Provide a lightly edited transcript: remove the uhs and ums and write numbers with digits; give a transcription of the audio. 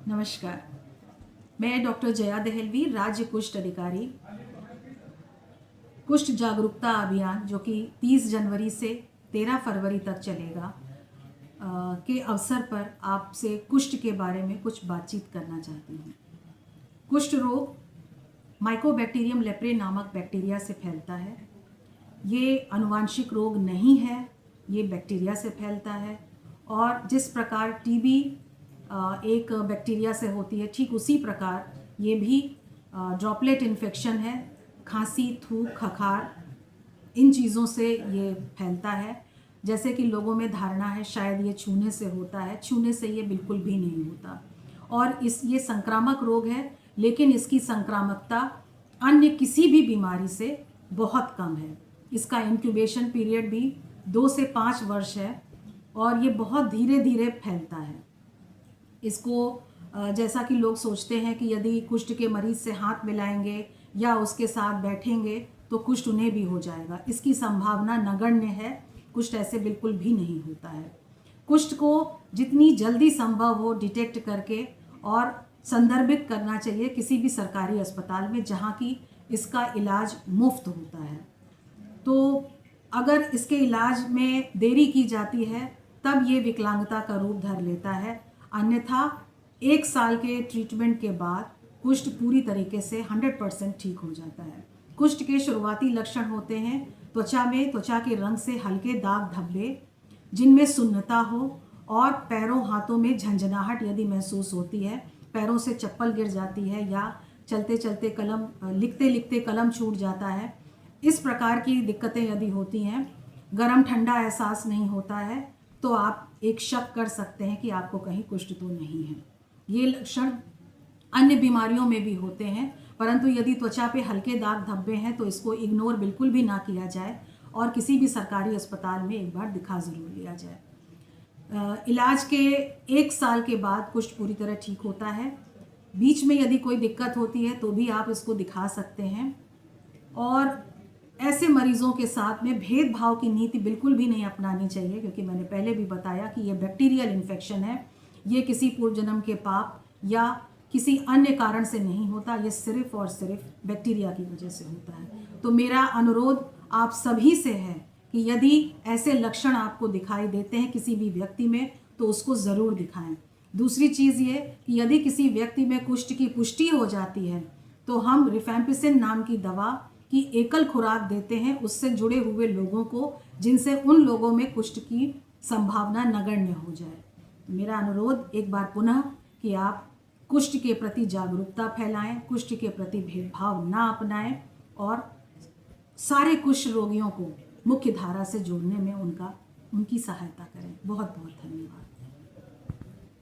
नमस्कार। मैं डॉक्टर जया दहलवी, राज्य कुष्ठ अधिकारी। कुष्ठ जागरूकता अभियान जो कि 30 जनवरी से 13 फरवरी तक चलेगा के अवसर पर आपसे कुष्ठ के बारे में कुछ बातचीत करना चाहती हूँ। कुष्ठ रोग माइकोबैक्टीरियम लेप्रे नामक बैक्टीरिया से फैलता है। ये आनुवांशिक रोग नहीं है, ये बैक्टीरिया से फैलता है। और जिस प्रकार टीबी एक बैक्टीरिया से होती है, ठीक उसी प्रकार ये भी ड्रॉपलेट इन्फेक्शन है। खांसी, थूक, खखार, इन चीज़ों से ये फैलता है। जैसे कि लोगों में धारणा है शायद ये छूने से होता है, छूने से ये बिल्कुल भी नहीं होता। और ये संक्रामक रोग है, लेकिन इसकी संक्रामकता अन्य किसी भी बीमारी से बहुत कम है। इसका इंक्यूबेशन पीरियड भी 2 से 5 वर्ष है और ये बहुत धीरे धीरे फैलता है। इसको जैसा कि लोग सोचते हैं कि यदि कुष्ठ के मरीज से हाथ मिलाएंगे या उसके साथ बैठेंगे तो कुष्ठ उन्हें भी हो जाएगा, इसकी संभावना नगण्य है। कुष्ठ ऐसे बिल्कुल भी नहीं होता है। कुष्ठ को जितनी जल्दी संभव हो डिटेक्ट करके और संदर्भित करना चाहिए किसी भी सरकारी अस्पताल में, जहाँ की इसका इलाज मुफ्त होता है। तो अगर इसके इलाज में देरी की जाती है तब ये विकलांगता का रूप धर लेता है। अन्यथा 1 साल के ट्रीटमेंट के बाद कुष्ठ पूरी तरीके से 100% ठीक हो जाता है। कुष्ठ के शुरुआती लक्षण होते हैं त्वचा के रंग से हल्के दाग धब्बे, जिनमें सुन्नता हो और पैरों हाथों में झंझनाहट यदि महसूस होती है, पैरों से चप्पल गिर जाती है या चलते चलते कलम लिखते लिखते कलम छूट जाता है, इस प्रकार की दिक्कतें यदि होती हैं, गरम ठंडा एहसास नहीं होता है, तो आप एक शक कर सकते हैं कि आपको कहीं कुष्ठ तो नहीं है। ये लक्षण अन्य बीमारियों में भी होते हैं, परंतु यदि त्वचा पे हल्के दाग धब्बे हैं तो इसको इग्नोर बिल्कुल भी ना किया जाए और किसी भी सरकारी अस्पताल में एक बार दिखा ज़रूर लिया जाए। इलाज के 1 साल के बाद कुष्ठ पूरी तरह ठीक होता है। बीच में यदि कोई दिक्कत होती है तो भी आप इसको दिखा सकते हैं। और ऐसे मरीजों के साथ में भेदभाव की नीति बिल्कुल भी नहीं अपनानी चाहिए, क्योंकि मैंने पहले भी बताया कि ये बैक्टीरियल इन्फेक्शन है। ये किसी पूर्व जन्म के पाप या किसी अन्य कारण से नहीं होता, ये सिर्फ और सिर्फ बैक्टीरिया की वजह से होता है। तो मेरा अनुरोध आप सभी से है कि यदि ऐसे लक्षण आपको दिखाई देते हैं किसी भी व्यक्ति में तो उसको ज़रूर दिखाएं। दूसरी चीज़ ये कि यदि किसी व्यक्ति में कुष्ठ की पुष्टि हो जाती है तो हम रिफैम्पिसिन नाम की दवा की एकल खुराक देते हैं उससे जुड़े हुए लोगों को, जिनसे उन लोगों में कुष्ठ की संभावना नगण्य हो जाए। मेरा अनुरोध एक बार पुनः कि आप कुष्ठ के प्रति जागरूकता फैलाएं, कुष्ठ के प्रति भेदभाव ना अपनाएं और सारे कुष्ठ रोगियों को मुख्य धारा से जोड़ने में उनकी सहायता करें। बहुत बहुत धन्यवाद।